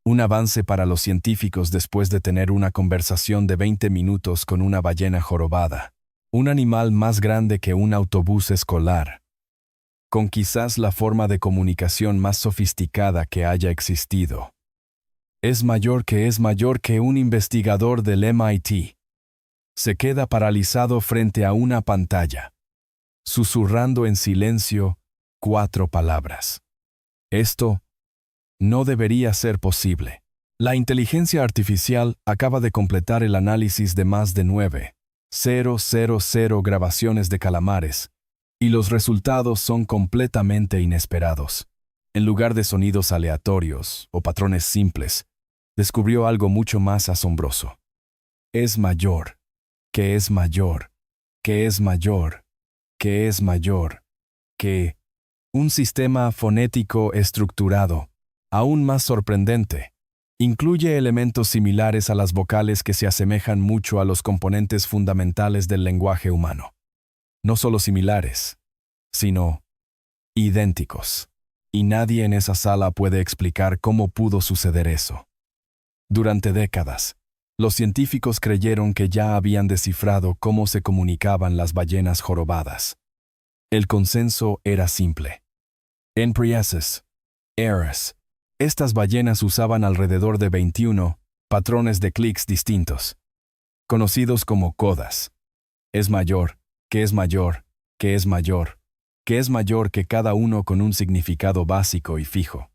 Un avance para los científicos después de tener una conversación de 20 minutos con una ballena jorobada, un animal más grande que un autobús escolar, con quizás la forma de comunicación más sofisticada que haya existido. Es mayor que un investigador del MIT. Se queda paralizado frente a una pantalla, susurrando en silencio 4 palabras. Esto no debería ser posible. La inteligencia artificial acaba de completar el análisis de más de 9,000 grabaciones de calamares, y los resultados son completamente inesperados. En lugar de sonidos aleatorios o patrones simples, descubrió algo mucho más asombroso. Es mayor, que es mayor, que es mayor, que es mayor, que un sistema fonético estructurado, aún más sorprendente. Incluye elementos similares a las vocales que se asemejan mucho a los componentes fundamentales del lenguaje humano. No solo similares, sino idénticos. Y nadie en esa sala puede explicar cómo pudo suceder eso. Durante décadas, los científicos creyeron que ya habían descifrado cómo se comunicaban las ballenas jorobadas. El consenso era simple. En Priasis, Eras, estas ballenas usaban alrededor de 21 patrones de clics distintos, conocidos como codas. Es mayor, que es mayor, que es mayor, que es mayor que cada uno con un significado básico y fijo.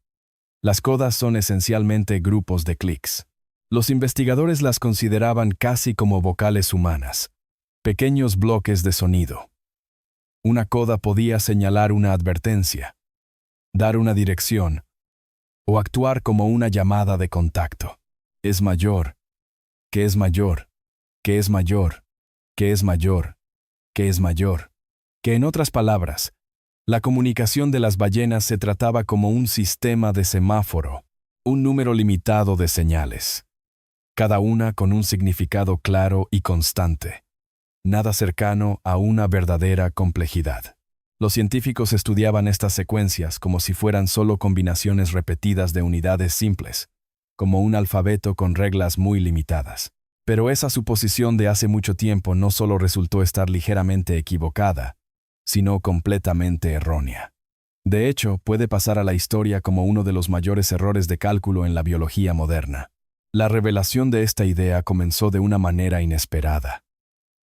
Las codas son esencialmente grupos de clics. Los investigadores las consideraban casi como vocales humanas, pequeños bloques de sonido. Una coda podía señalar una advertencia, dar una dirección, o actuar como una llamada de contacto. Es mayor, que es mayor, que es mayor, que es mayor, que es mayor. Que en otras palabras, la comunicación de las ballenas se trataba como un sistema de semáforo, un número limitado de señales, cada una con un significado claro y constante, nada cercano a una verdadera complejidad. Los científicos estudiaban estas secuencias como si fueran solo combinaciones repetidas de unidades simples, como un alfabeto con reglas muy limitadas. Pero esa suposición de hace mucho tiempo no solo resultó estar ligeramente equivocada, sino completamente errónea. De hecho, puede pasar a la historia como uno de los mayores errores de cálculo en la biología moderna. La revelación de esta idea comenzó de una manera inesperada.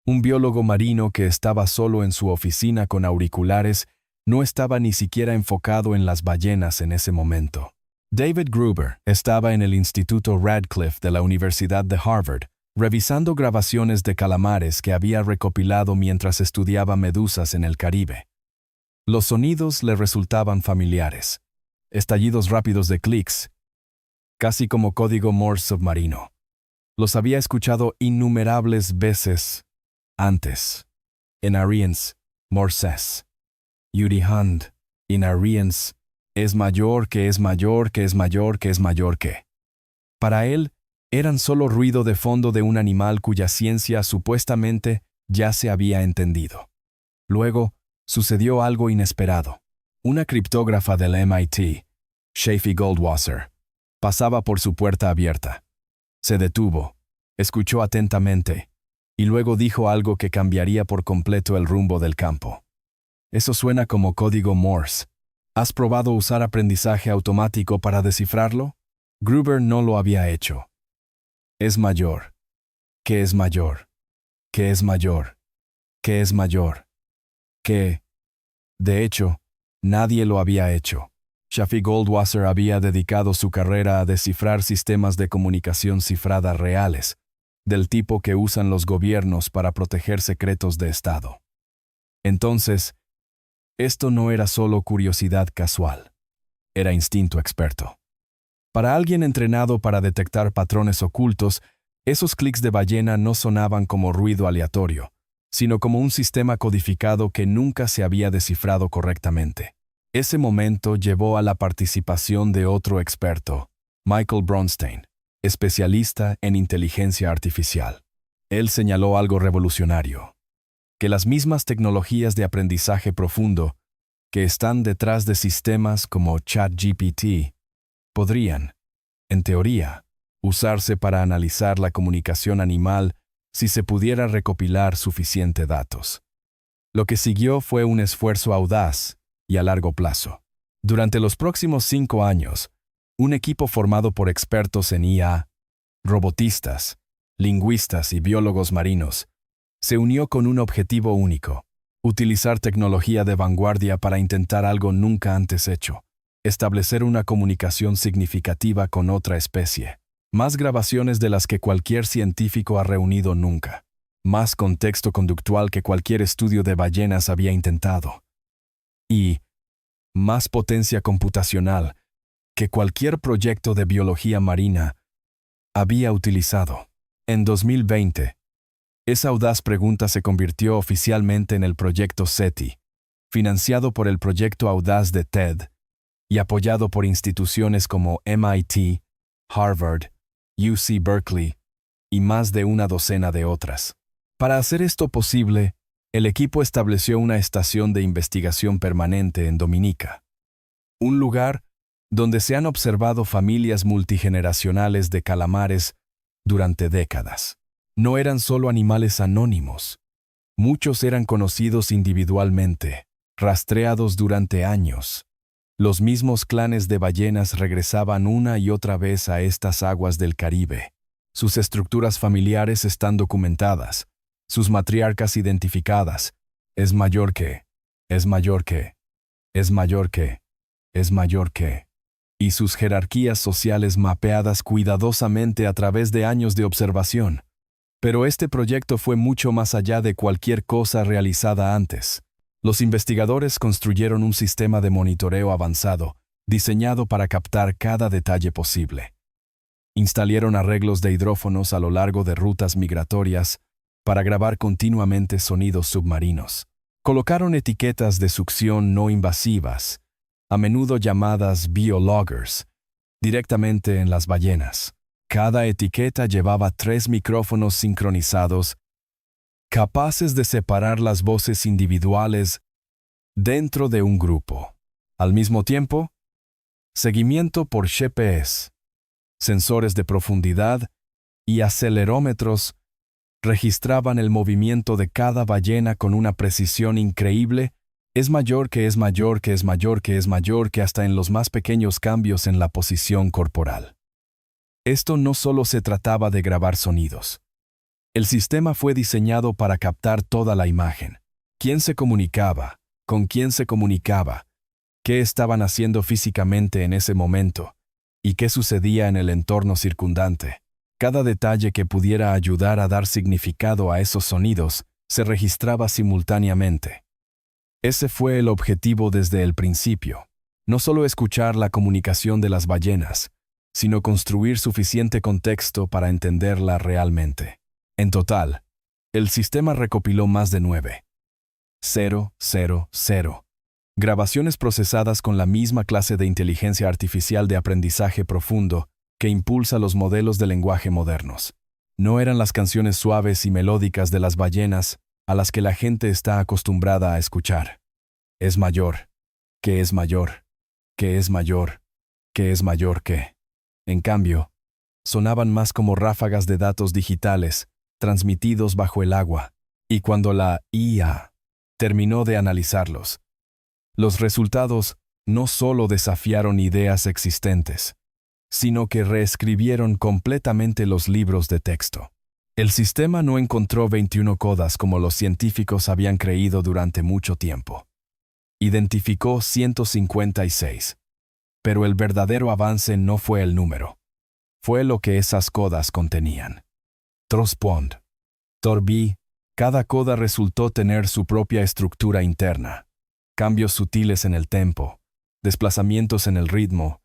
Un biólogo marino que estaba solo en su oficina con auriculares no estaba ni siquiera enfocado en las ballenas en ese momento. David Gruber estaba en el Instituto Radcliffe de la Universidad de Harvard, revisando grabaciones de calamares que había recopilado mientras estudiaba medusas en el Caribe. Los sonidos le resultaban familiares, estallidos rápidos de clics, casi como código Morse submarino. Los había escuchado innumerables veces antes. En Arians, Morses. Yurihand, in Arians, es mayor que es mayor que es mayor que es mayor que. Para él, eran solo ruido de fondo de un animal cuya ciencia supuestamente ya se había entendido. Luego, sucedió algo inesperado. Una criptógrafa del MIT, Shafi Goldwasser, pasaba por su puerta abierta. Se detuvo, escuchó atentamente, y luego dijo algo que cambiaría por completo el rumbo del campo. Eso suena como código Morse. ¿Has probado usar aprendizaje automático para descifrarlo? Gruber no lo había hecho. Es mayor. ¿Qué es mayor? ¿Qué es mayor? ¿Qué es mayor? ¿Qué? De hecho, nadie lo había hecho. Shafi Goldwasser había dedicado su carrera a descifrar sistemas de comunicación cifrada reales, del tipo que usan los gobiernos para proteger secretos de Estado. Entonces, esto no era solo curiosidad casual, era instinto experto. Para alguien entrenado para detectar patrones ocultos, esos clics de ballena no sonaban como ruido aleatorio, sino como un sistema codificado que nunca se había descifrado correctamente. Ese momento llevó a la participación de otro experto, Michael Bronstein, especialista en inteligencia artificial. Él señaló algo revolucionario, que las mismas tecnologías de aprendizaje profundo que están detrás de sistemas como ChatGPT podrían, en teoría, usarse para analizar la comunicación animal si se pudiera recopilar suficiente datos. Lo que siguió fue un esfuerzo audaz y a largo plazo. Durante los próximos 5 años, un equipo formado por expertos en IA, robotistas, lingüistas y biólogos marinos, se unió con un objetivo único: utilizar tecnología de vanguardia para intentar algo nunca antes hecho: establecer una comunicación significativa con otra especie. Más grabaciones de las que cualquier científico ha reunido nunca. Más contexto conductual que cualquier estudio de ballenas había intentado. Y más potencia computacional que cualquier proyecto de biología marina había utilizado. En 2020, esa audaz pregunta se convirtió oficialmente en el proyecto SETI, financiado por el proyecto audaz de TED y apoyado por instituciones como MIT, Harvard, UC Berkeley y más de una docena de otras. Para hacer esto posible, el equipo estableció una estación de investigación permanente en Dominica, un lugar donde se han observado familias multigeneracionales de calamares durante décadas. No eran solo animales anónimos. Muchos eran conocidos individualmente, rastreados durante años. Los mismos clanes de ballenas regresaban una y otra vez a estas aguas del Caribe. Sus estructuras familiares están documentadas, sus matriarcas identificadas. Es mayor que, es mayor que, es mayor que, es mayor que. Y sus jerarquías sociales mapeadas cuidadosamente a través de años de observación. Pero este proyecto fue mucho más allá de cualquier cosa realizada antes. Los investigadores construyeron un sistema de monitoreo avanzado, diseñado para captar cada detalle posible. Instalaron arreglos de hidrófonos a lo largo de rutas migratorias para grabar continuamente sonidos submarinos. Colocaron etiquetas de succión no invasivas, a menudo llamadas biologgers, directamente en las ballenas. Cada etiqueta llevaba 3 micrófonos sincronizados, capaces de separar las voces individuales dentro de un grupo. Al mismo tiempo, seguimiento por GPS, sensores de profundidad y acelerómetros registraban el movimiento de cada ballena con una precisión increíble. Es mayor que es mayor que es mayor que es mayor que hasta en los más pequeños cambios en la posición corporal. Esto no solo se trataba de grabar sonidos. El sistema fue diseñado para captar toda la imagen. ¿Quién se comunicaba? ¿Con quién se comunicaba? ¿Qué estaban haciendo físicamente en ese momento? ¿Y qué sucedía en el entorno circundante? Cada detalle que pudiera ayudar a dar significado a esos sonidos se registraba simultáneamente. Ese fue el objetivo desde el principio. No solo escuchar la comunicación de las ballenas, sino construir suficiente contexto para entenderla realmente. En total, el sistema recopiló más de 9,000 grabaciones procesadas con la misma clase de inteligencia artificial de aprendizaje profundo que impulsa los modelos de lenguaje modernos. No eran las canciones suaves y melódicas de las ballenas a las que la gente está acostumbrada a escuchar. Es mayor, que es mayor, que es mayor, que es mayor que. En cambio, sonaban más como ráfagas de datos digitales transmitidos bajo el agua, y cuando la IA terminó de analizarlos, los resultados no solo desafiaron ideas existentes, sino que reescribieron completamente los libros de texto. El sistema no encontró 21 codas como los científicos habían creído durante mucho tiempo. Identificó 156. Pero el verdadero avance no fue el número. Fue lo que esas codas contenían. Trospond. Torbi. Cada coda resultó tener su propia estructura interna. Cambios sutiles en el tempo, desplazamientos en el ritmo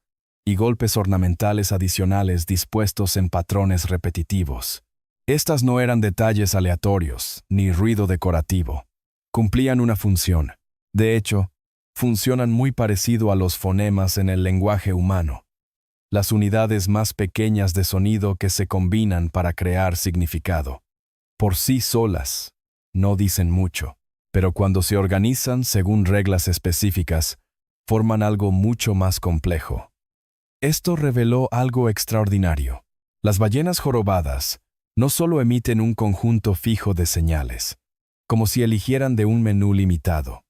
y golpes ornamentales adicionales dispuestos en patrones repetitivos. Estas no eran detalles aleatorios, ni ruido decorativo. Cumplían una función. De hecho, funcionan muy parecido a los fonemas en el lenguaje humano. Las unidades más pequeñas de sonido que se combinan para crear significado. Por sí solas, no dicen mucho, pero cuando se organizan según reglas específicas, forman algo mucho más complejo. Esto reveló algo extraordinario. Las ballenas jorobadas no solo emiten un conjunto fijo de señales, como si eligieran de un menú limitado.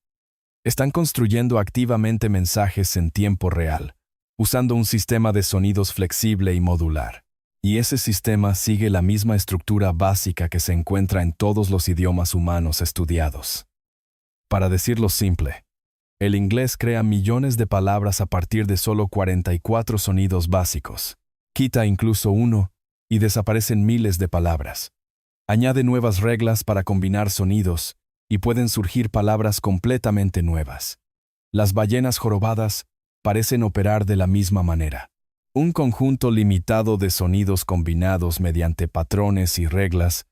Están construyendo activamente mensajes en tiempo real, usando un sistema de sonidos flexible y modular. Y ese sistema sigue la misma estructura básica que se encuentra en todos los idiomas humanos estudiados. Para decirlo simple, el inglés crea millones de palabras a partir de solo 44 sonidos básicos. Quita incluso uno y desaparecen miles de palabras. Añade nuevas reglas para combinar sonidos y pueden surgir palabras completamente nuevas. Las ballenas jorobadas parecen operar de la misma manera. Un conjunto limitado de sonidos combinados mediante patrones y reglas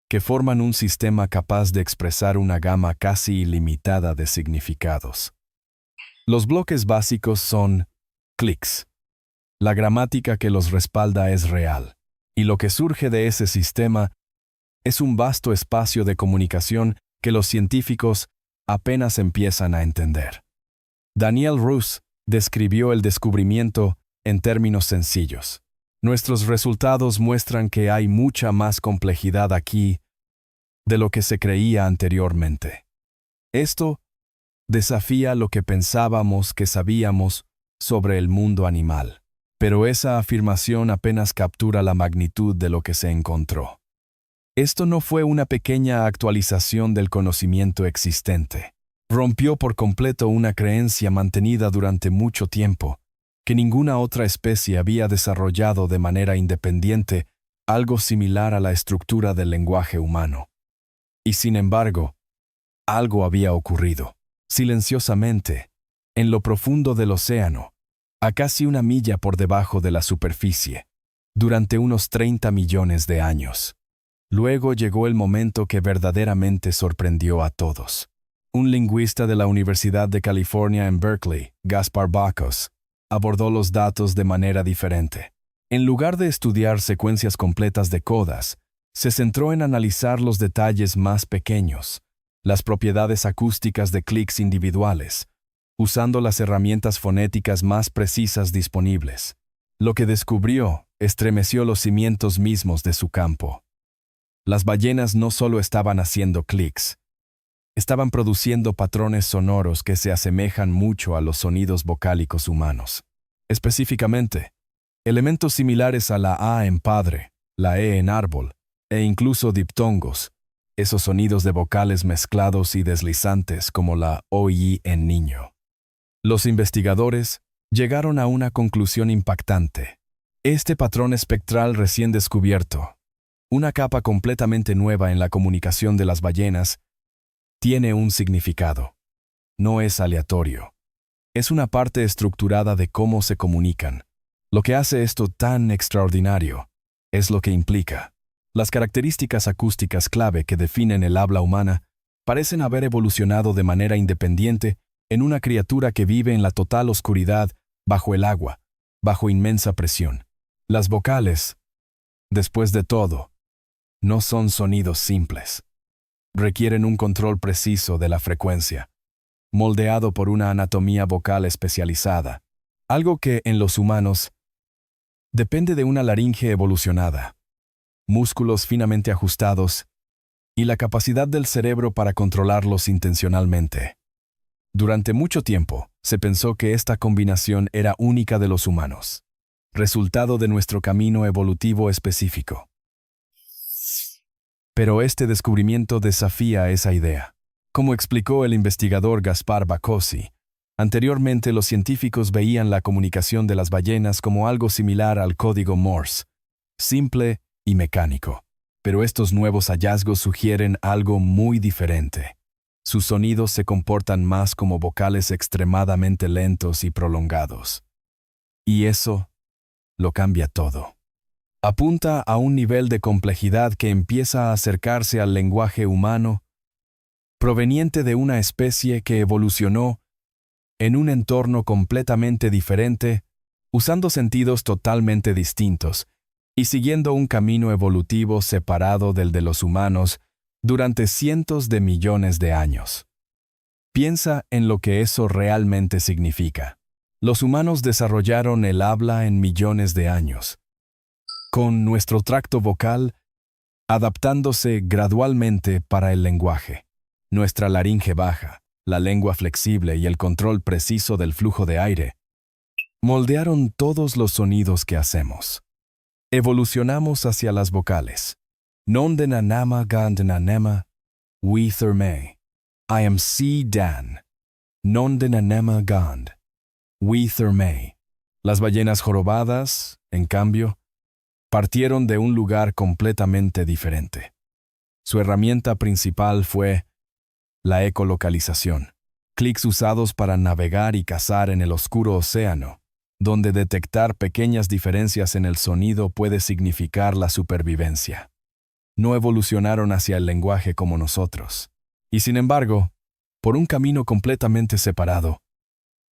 que forman un sistema capaz de expresar una gama casi ilimitada de significados. Los bloques básicos son clics. La gramática que los respalda es real, y lo que surge de ese sistema es un vasto espacio de comunicación que los científicos apenas empiezan a entender. Daniel Rus describió el descubrimiento en términos sencillos. Nuestros resultados muestran que hay mucha más complejidad aquí de lo que se creía anteriormente. Esto desafía lo que pensábamos que sabíamos sobre el mundo animal, pero esa afirmación apenas captura la magnitud de lo que se encontró. Esto no fue una pequeña actualización del conocimiento existente. Rompió por completo una creencia mantenida durante mucho tiempo, que ninguna otra especie había desarrollado de manera independiente algo similar a la estructura del lenguaje humano. Y sin embargo, algo había ocurrido, silenciosamente, en lo profundo del océano, a casi 1 milla por debajo de la superficie, durante unos 30 millones de años. Luego llegó el momento que verdaderamente sorprendió a todos. Un lingüista de la Universidad de California en Berkeley, Gaspar Bacos, abordó los datos de manera diferente. En lugar de estudiar secuencias completas de codas, se centró en analizar los detalles más pequeños, las propiedades acústicas de clics individuales, usando las herramientas fonéticas más precisas disponibles. Lo que descubrió estremeció los cimientos mismos de su campo. Las ballenas no solo estaban haciendo clics, estaban produciendo patrones sonoros que se asemejan mucho a los sonidos vocálicos humanos. Específicamente, elementos similares a la A en padre, la E en árbol, e incluso diptongos, esos sonidos de vocales mezclados y deslizantes como la OI en niño. Los investigadores llegaron a una conclusión impactante. Este patrón espectral recién descubierto, una capa completamente nueva en la comunicación de las ballenas, tiene un significado. No es aleatorio. Es una parte estructurada de cómo se comunican. Lo que hace esto tan extraordinario es lo que implica. Las características acústicas clave que definen el habla humana parecen haber evolucionado de manera independiente en una criatura que vive en la total oscuridad, bajo el agua, bajo inmensa presión. Las vocales, después de todo, no son sonidos simples. Requieren un control preciso de la frecuencia, moldeado por una anatomía vocal especializada, algo que, en los humanos, depende de una laringe evolucionada, músculos finamente ajustados y la capacidad del cerebro para controlarlos intencionalmente. Durante mucho tiempo, se pensó que esta combinación era única de los humanos, resultado de nuestro camino evolutivo específico. Pero este descubrimiento desafía esa idea. Como explicó el investigador Gaspar Bacosi, anteriormente los científicos veían la comunicación de las ballenas como algo similar al código Morse, simple y mecánico. Pero estos nuevos hallazgos sugieren algo muy diferente. Sus sonidos se comportan más como vocales extremadamente lentos y prolongados. Y eso lo cambia todo. Apunta a un nivel de complejidad que empieza a acercarse al lenguaje humano, proveniente de una especie que evolucionó en un entorno completamente diferente, usando sentidos totalmente distintos y siguiendo un camino evolutivo separado del de los humanos durante cientos de millones de años. Piensa en lo que eso realmente significa. Los humanos desarrollaron el habla en millones de años, con nuestro tracto vocal adaptándose gradualmente para el lenguaje. Nuestra laringe baja, la lengua flexible y el control preciso del flujo de aire moldearon todos los sonidos que hacemos. Evolucionamos hacia las vocales. Nondenanama gandenanema, we therme. I am C Dan. Nondenanema gand. We therme. Las ballenas jorobadas, en cambio, partieron de un lugar completamente diferente. Su herramienta principal fue la ecolocalización, clics usados para navegar y cazar en el oscuro océano, donde detectar pequeñas diferencias en el sonido puede significar la supervivencia. No evolucionaron hacia el lenguaje como nosotros, y sin embargo, por un camino completamente separado,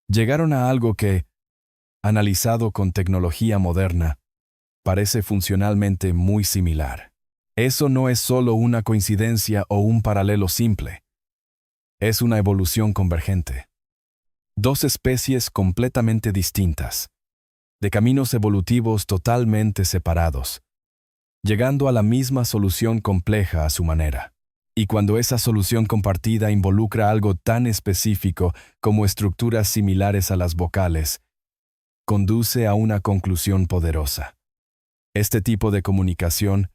llegaron a algo que, analizado con tecnología moderna, parece funcionalmente muy similar. Eso no es solo una coincidencia o un paralelo simple. Es una evolución convergente. Dos especies completamente distintas, de caminos evolutivos totalmente separados, llegando a la misma solución compleja a su manera. Y cuando esa solución compartida involucra algo tan específico como estructuras similares a las vocales, conduce a una conclusión poderosa. Este tipo de comunicación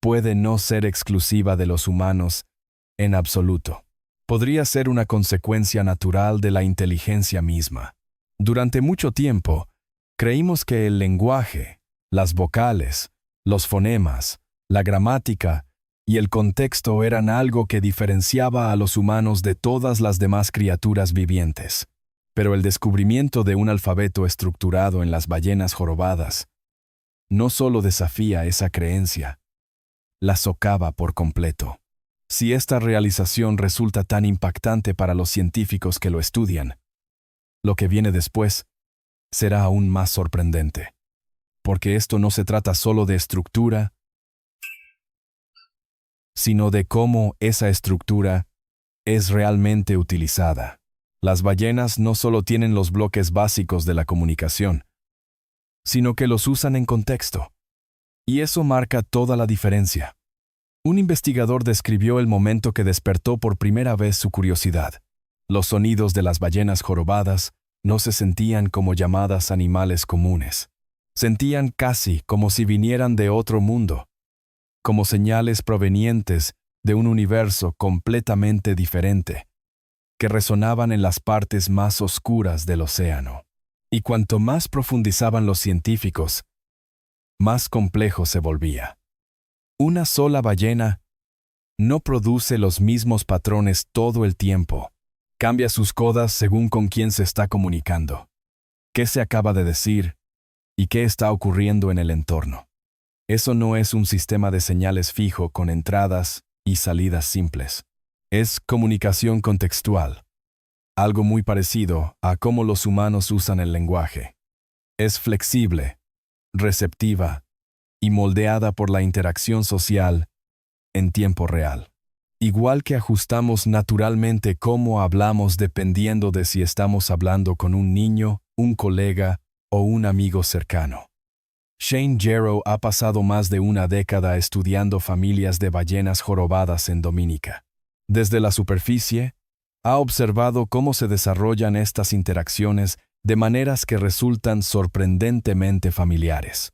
puede no ser exclusiva de los humanos en absoluto. Podría ser una consecuencia natural de la inteligencia misma. Durante mucho tiempo, creímos que el lenguaje, las vocales, los fonemas, la gramática y el contexto eran algo que diferenciaba a los humanos de todas las demás criaturas vivientes. Pero el descubrimiento de un alfabeto estructurado en las ballenas jorobadas no solo desafía esa creencia, la socava por completo. Si esta realización resulta tan impactante para los científicos que lo estudian, lo que viene después será aún más sorprendente, porque esto no se trata solo de estructura, sino de cómo esa estructura es realmente utilizada. Las ballenas no solo tienen los bloques básicos de la comunicación, sino que los usan en contexto. Y eso marca toda la diferencia. Un investigador describió el momento que despertó por primera vez su curiosidad. Los sonidos de las ballenas jorobadas no se sentían como llamadas animales comunes. Sentían casi como si vinieran de otro mundo, como señales provenientes de un universo completamente diferente, que resonaban en las partes más oscuras del océano. Y cuanto más profundizaban los científicos, más complejo se volvía. Una sola ballena no produce los mismos patrones todo el tiempo. Cambia sus codas según con quién se está comunicando, qué se acaba de decir y qué está ocurriendo en el entorno. Eso no es un sistema de señales fijo con entradas y salidas simples. Es comunicación contextual. Algo muy parecido a cómo los humanos usan el lenguaje. Es flexible, receptiva y moldeada por la interacción social en tiempo real. Igual que ajustamos naturalmente cómo hablamos dependiendo de si estamos hablando con un niño, un colega o un amigo cercano. Shane Gero ha pasado más de una década estudiando familias de ballenas jorobadas en Dominica. Desde la superficie, ha observado cómo se desarrollan estas interacciones de maneras que resultan sorprendentemente familiares.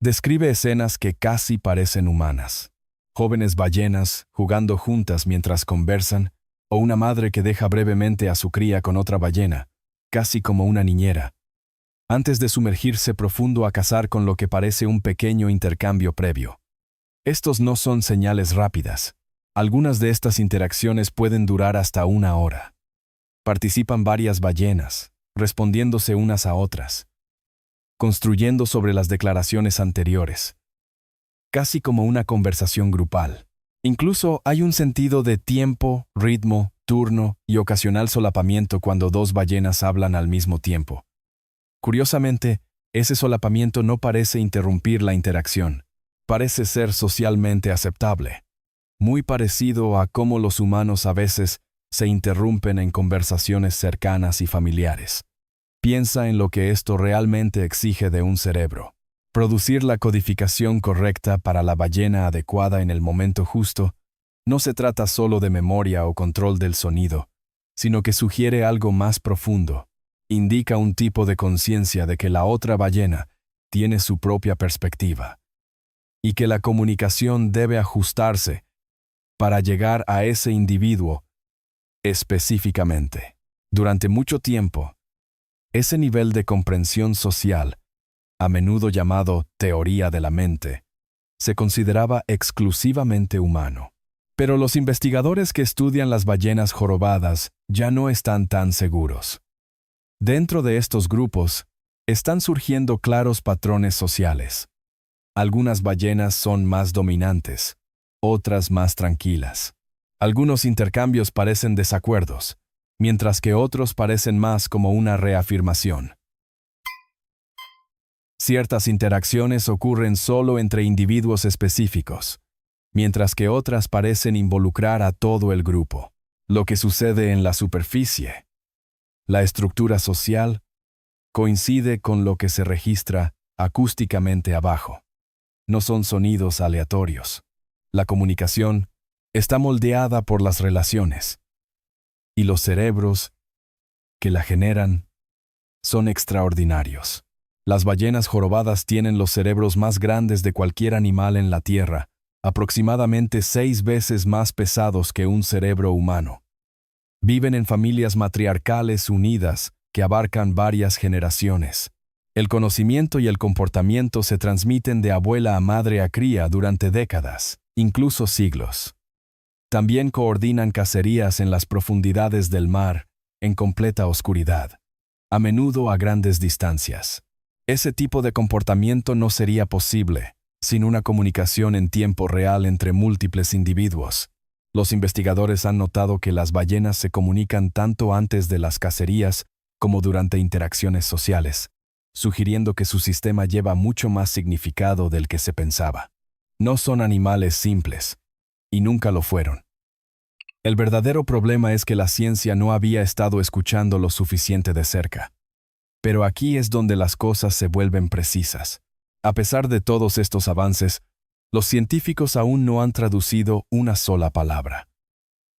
Describe escenas que casi parecen humanas. Jóvenes ballenas jugando juntas mientras conversan, o una madre que deja brevemente a su cría con otra ballena, casi como una niñera, antes de sumergirse profundo a cazar con lo que parece un pequeño intercambio previo. Estos no son señales rápidas. Algunas de estas interacciones pueden durar hasta 1 hora. Participan varias ballenas, respondiéndose unas a otras, construyendo sobre las declaraciones anteriores, casi como una conversación grupal. Incluso hay un sentido de tiempo, ritmo, turno y ocasional solapamiento cuando 2 ballenas hablan al mismo tiempo. Curiosamente, ese solapamiento no parece interrumpir la interacción. Parece ser socialmente aceptable. Muy parecido a cómo los humanos a veces se interrumpen en conversaciones cercanas y familiares. Piensa en lo que esto realmente exige de un cerebro. Producir la codificación correcta para la ballena adecuada en el momento justo no se trata solo de memoria o control del sonido, sino que sugiere algo más profundo. Indica un tipo de conciencia de que la otra ballena tiene su propia perspectiva y que la comunicación debe ajustarse para llegar a ese individuo específicamente. Durante mucho tiempo, ese nivel de comprensión social, a menudo llamado teoría de la mente, se consideraba exclusivamente humano. Pero los investigadores que estudian las ballenas jorobadas ya no están tan seguros. Dentro de estos grupos, están surgiendo claros patrones sociales. Algunas ballenas son más dominantes, otras más tranquilas. Algunos intercambios parecen desacuerdos, mientras que otros parecen más como una reafirmación. Ciertas interacciones ocurren solo entre individuos específicos, mientras que otras parecen involucrar a todo el grupo. Lo que sucede en la superficie, la estructura social, coincide con lo que se registra acústicamente abajo. No son sonidos aleatorios. La comunicación está moldeada por las relaciones, y los cerebros que la generan son extraordinarios. Las ballenas jorobadas tienen los cerebros más grandes de cualquier animal en la Tierra, aproximadamente 6 veces más pesados que un cerebro humano. Viven en familias matriarcales unidas que abarcan varias generaciones. El conocimiento y el comportamiento se transmiten de abuela a madre a cría durante décadas, incluso siglos. También coordinan cacerías en las profundidades del mar, en completa oscuridad, a menudo a grandes distancias. Ese tipo de comportamiento no sería posible sin una comunicación en tiempo real entre múltiples individuos. Los investigadores han notado que las ballenas se comunican tanto antes de las cacerías como durante interacciones sociales, sugiriendo que su sistema lleva mucho más significado del que se pensaba. No son animales simples, y nunca lo fueron. El verdadero problema es que la ciencia no había estado escuchando lo suficiente de cerca. Pero aquí es donde las cosas se vuelven precisas. A pesar de todos estos avances, los científicos aún no han traducido una sola palabra.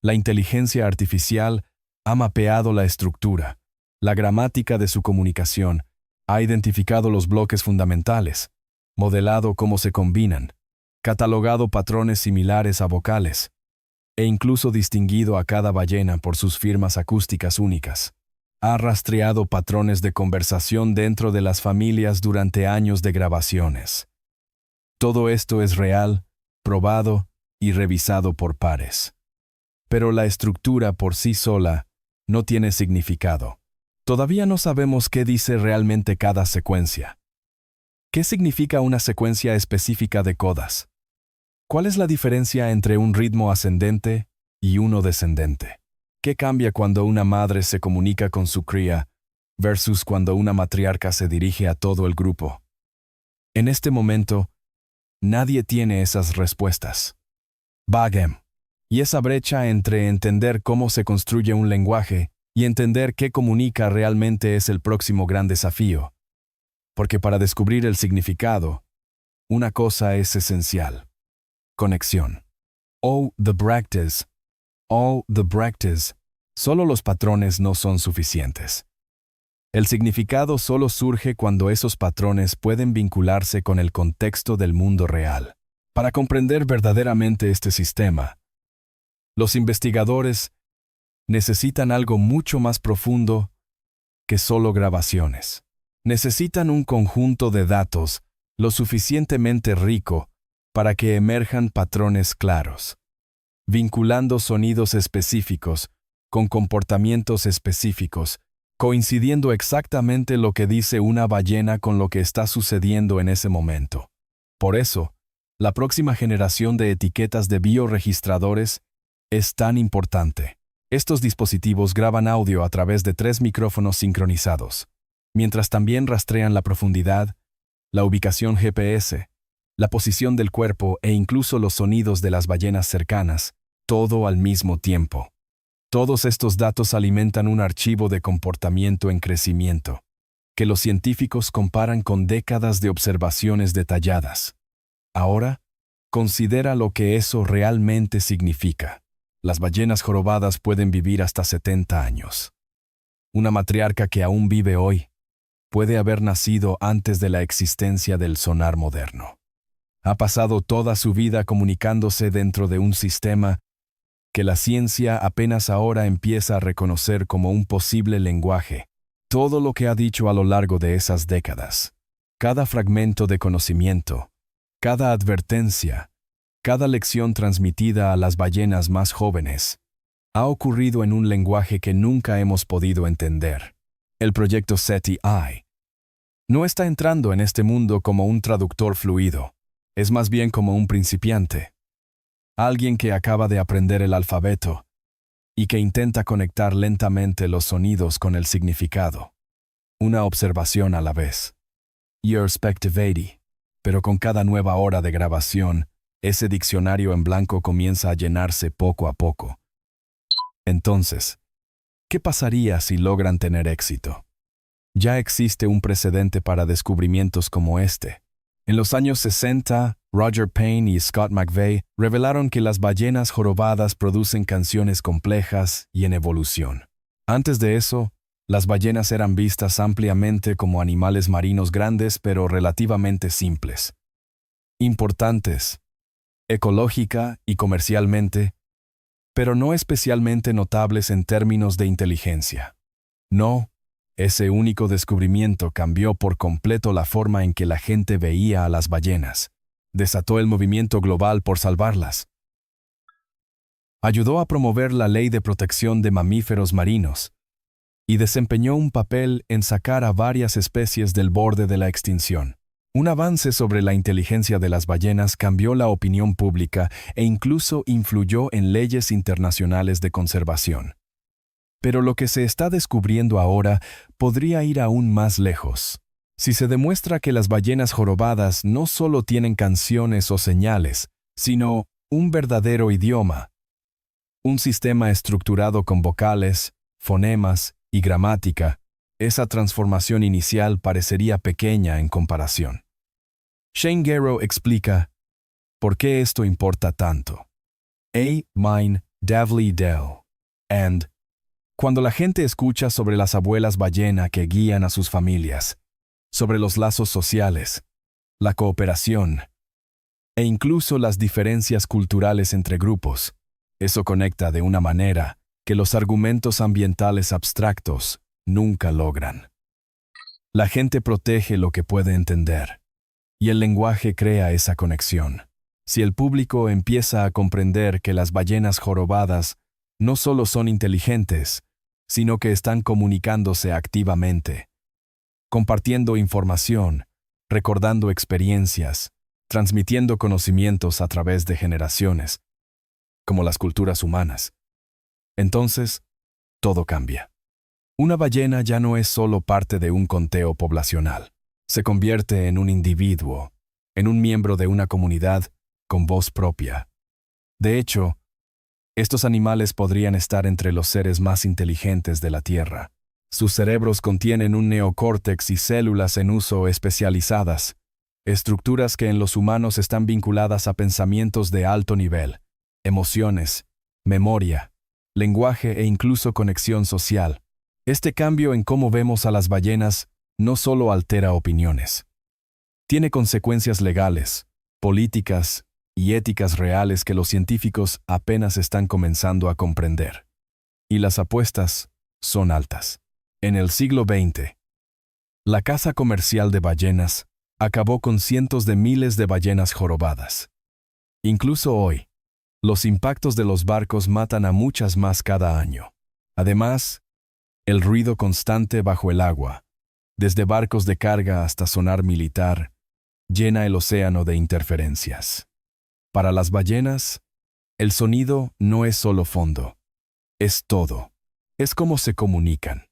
La inteligencia artificial ha mapeado la estructura, la gramática de su comunicación, ha identificado los bloques fundamentales, modelado cómo se combinan, catalogado patrones similares a vocales, e incluso distinguido a cada ballena por sus firmas acústicas únicas. Ha rastreado patrones de conversación dentro de las familias durante años de grabaciones. Todo esto es real, probado y revisado por pares. Pero la estructura por sí sola no tiene significado. Todavía no sabemos qué dice realmente cada secuencia. ¿Qué significa una secuencia específica de codas? ¿Cuál es la diferencia entre un ritmo ascendente y uno descendente? ¿Qué cambia cuando una madre se comunica con su cría versus cuando una matriarca se dirige a todo el grupo? En este momento, nadie tiene esas respuestas. Bagem. Y esa brecha entre entender cómo se construye un lenguaje y entender qué comunica realmente es el próximo gran desafío. Porque para descubrir el significado, una cosa es esencial. Conexión. The practice. Solo los patrones no son suficientes. El significado solo surge cuando esos patrones pueden vincularse con el contexto del mundo real. Para comprender verdaderamente este sistema, los investigadores necesitan algo mucho más profundo que solo grabaciones. Necesitan un conjunto de datos lo suficientemente rico para que emerjan patrones claros, vinculando sonidos específicos con comportamientos específicos, coincidiendo exactamente lo que dice una ballena con lo que está sucediendo en ese momento. Por eso, la próxima generación de etiquetas de bioregistradores es tan importante. Estos dispositivos graban audio a través de 3 micrófonos sincronizados, mientras también rastrean la profundidad, la ubicación GPS, la posición del cuerpo e incluso los sonidos de las ballenas cercanas, todo al mismo tiempo. Todos estos datos alimentan un archivo de comportamiento en crecimiento. que los científicos comparan con décadas de observaciones detalladas. Ahora, considera lo que eso realmente significa. Las ballenas jorobadas pueden vivir hasta 70 años. Una matriarca que aún vive hoy puede haber nacido antes de la existencia del sonar moderno. Ha pasado toda su vida comunicándose dentro de un sistema que la ciencia apenas ahora empieza a reconocer como un posible lenguaje. Todo lo que ha dicho a lo largo de esas décadas, cada fragmento de conocimiento, cada advertencia, cada lección transmitida a las ballenas más jóvenes, ha ocurrido en un lenguaje que nunca hemos podido entender. El proyecto SETI no está entrando en este mundo como un traductor fluido, es más bien como un principiante. Alguien que acaba de aprender el alfabeto y que intenta conectar lentamente los sonidos con el significado. Una observación a la vez. Your Spectivity. Pero con cada nueva hora de grabación, ese diccionario en blanco comienza a llenarse poco a poco. Entonces, ¿qué pasaría si logran tener éxito? Ya existe un precedente para descubrimientos como este. En los años 60, Roger Payne y Scott McVeigh revelaron que las ballenas jorobadas producen canciones complejas y en evolución. Antes de eso, las ballenas eran vistas ampliamente como animales marinos grandes pero relativamente simples. Importantes, ecológica y comercialmente, pero no especialmente notables en términos de inteligencia. No, ese único descubrimiento cambió por completo la forma en que la gente veía a las ballenas. Desató el movimiento global por salvarlas. Ayudó a promover la Ley de Protección de Mamíferos Marinos y desempeñó un papel en sacar a varias especies del borde de la extinción. Un avance sobre la inteligencia de las ballenas cambió la opinión pública e incluso influyó en leyes internacionales de conservación. Pero lo que se está descubriendo ahora podría ir aún más lejos. Si se demuestra que las ballenas jorobadas no solo tienen canciones o señales, sino un verdadero idioma, un sistema estructurado con vocales, fonemas y gramática, esa transformación inicial parecería pequeña en comparación. Shane Gero explica por qué esto importa tanto. Mine Davley Dell. And cuando la gente escucha sobre las abuelas ballena que guían a sus familias, sobre los lazos sociales, la cooperación e incluso las diferencias culturales entre grupos, eso conecta de una manera que los argumentos ambientales abstractos nunca logran. La gente protege lo que puede entender, y el lenguaje crea esa conexión. Si el público empieza a comprender que las ballenas jorobadas no solo son inteligentes, sino que están comunicándose activamente, compartiendo información, recordando experiencias, transmitiendo conocimientos a través de generaciones, como las culturas humanas. Entonces, todo cambia. Una ballena ya no es solo parte de un conteo poblacional. Se convierte en un individuo, en un miembro de una comunidad con voz propia. De hecho, estos animales podrían estar entre los seres más inteligentes de la Tierra. Sus cerebros contienen un neocórtex y células en uso especializadas, estructuras que en los humanos están vinculadas a pensamientos de alto nivel, emociones, memoria, lenguaje e incluso conexión social. Este cambio en cómo vemos a las ballenas no solo altera opiniones. Tiene consecuencias legales, políticas y éticas reales que los científicos apenas están comenzando a comprender. Y las apuestas son altas. En el siglo XX, la caza comercial de ballenas acabó con cientos de miles de ballenas jorobadas. Incluso hoy, los impactos de los barcos matan a muchas más cada año. Además, el ruido constante bajo el agua, desde barcos de carga hasta sonar militar, llena el océano de interferencias. Para las ballenas, el sonido no es solo fondo, es todo. Es cómo se comunican.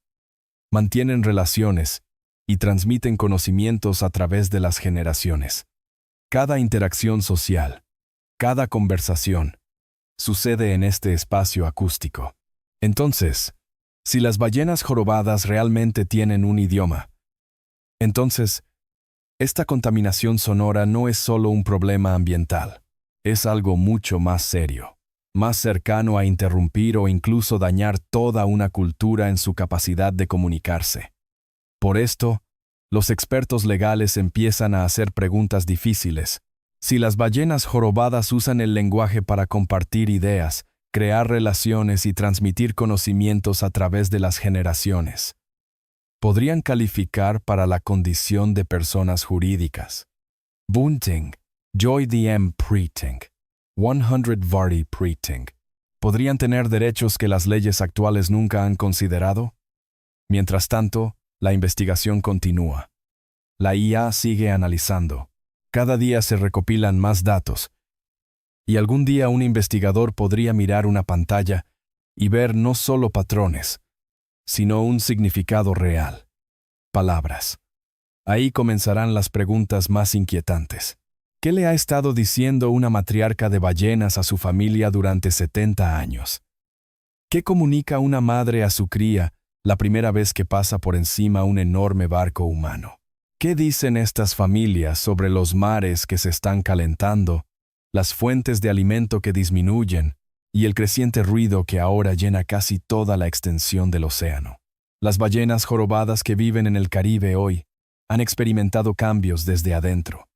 Mantienen relaciones y transmiten conocimientos a través de las generaciones. Cada interacción social, cada conversación, sucede en este espacio acústico. Entonces, si las ballenas jorobadas realmente tienen un idioma, Entonces, esta contaminación sonora no es solo un problema ambiental, es algo mucho más serio, más cercano a interrumpir o incluso dañar toda una cultura en su capacidad de comunicarse. Por esto, los expertos legales empiezan a hacer preguntas difíciles. Si las ballenas jorobadas usan el lenguaje para compartir ideas, crear relaciones y transmitir conocimientos a través de las generaciones, ¿podrían calificar para la condición de personas jurídicas? Bunting, Joy D.M. Preting, 100 Vardy Preting, ¿podrían tener derechos que las leyes actuales nunca han considerado? Mientras tanto, la investigación continúa. La IA sigue analizando. Cada día se recopilan más datos. Y algún día un investigador podría mirar una pantalla y ver no solo patrones, sino un significado real. Palabras. Ahí comenzarán las preguntas más inquietantes. ¿Qué le ha estado diciendo una matriarca de ballenas a su familia durante 70 años? ¿Qué comunica una madre a su cría la primera vez que pasa por encima un enorme barco humano? ¿Qué dicen estas familias sobre los mares que se están calentando, las fuentes de alimento que disminuyen y el creciente ruido que ahora llena casi toda la extensión del océano? Las ballenas jorobadas que viven en el Caribe hoy han experimentado cambios desde adentro,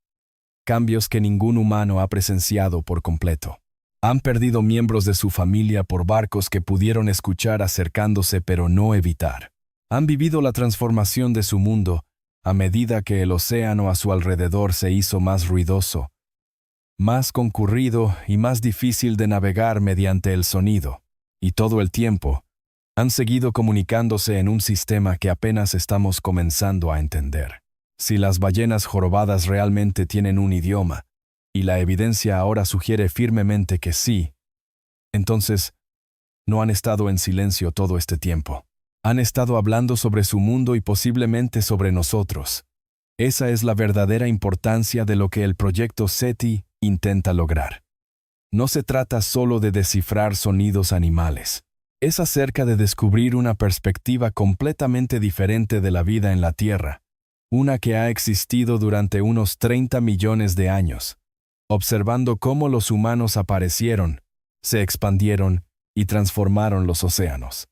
cambios que ningún humano ha presenciado por completo. Han perdido miembros de su familia por barcos que pudieron escuchar acercándose pero no evitar. Han vivido la transformación de su mundo a medida que el océano a su alrededor se hizo más ruidoso, más concurrido y más difícil de navegar mediante el sonido, y todo el tiempo han seguido comunicándose en un sistema que apenas estamos comenzando a entender. Si las ballenas jorobadas realmente tienen un idioma, y la evidencia ahora sugiere firmemente que sí, entonces no han estado en silencio todo este tiempo. Han estado hablando sobre su mundo y posiblemente sobre nosotros. Esa es la verdadera importancia de lo que el proyecto SETI intenta lograr. No se trata solo de descifrar sonidos animales. Es acerca de descubrir una perspectiva completamente diferente de la vida en la Tierra, una que ha existido durante unos 30 millones de años, observando cómo los humanos aparecieron, se expandieron y transformaron los océanos.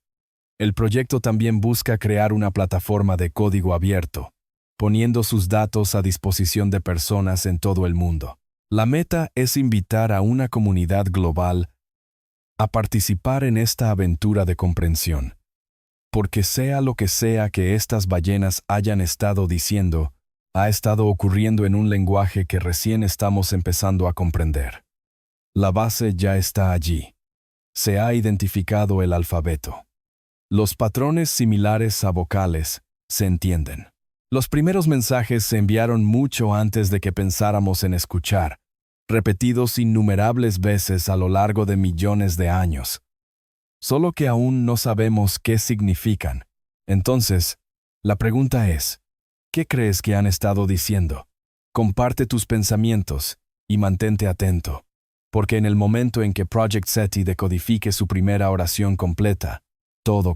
El proyecto también busca crear una plataforma de código abierto, poniendo sus datos a disposición de personas en todo el mundo. La meta es invitar a una comunidad global a participar en esta aventura de comprensión, porque sea lo que sea que estas ballenas hayan estado diciendo, ha estado ocurriendo en un lenguaje que recién estamos empezando a comprender. La base ya está allí. Se ha identificado el alfabeto. Los patrones similares a vocales se entienden. Los primeros mensajes se enviaron mucho antes de que pensáramos en escuchar, repetidos innumerables veces a lo largo de millones de años. Solo que aún no sabemos qué significan. Entonces, la pregunta es, ¿qué crees que han estado diciendo? Comparte tus pensamientos y mantente atento, porque en el momento en que Project SETI decodifique su primera oración completa, todo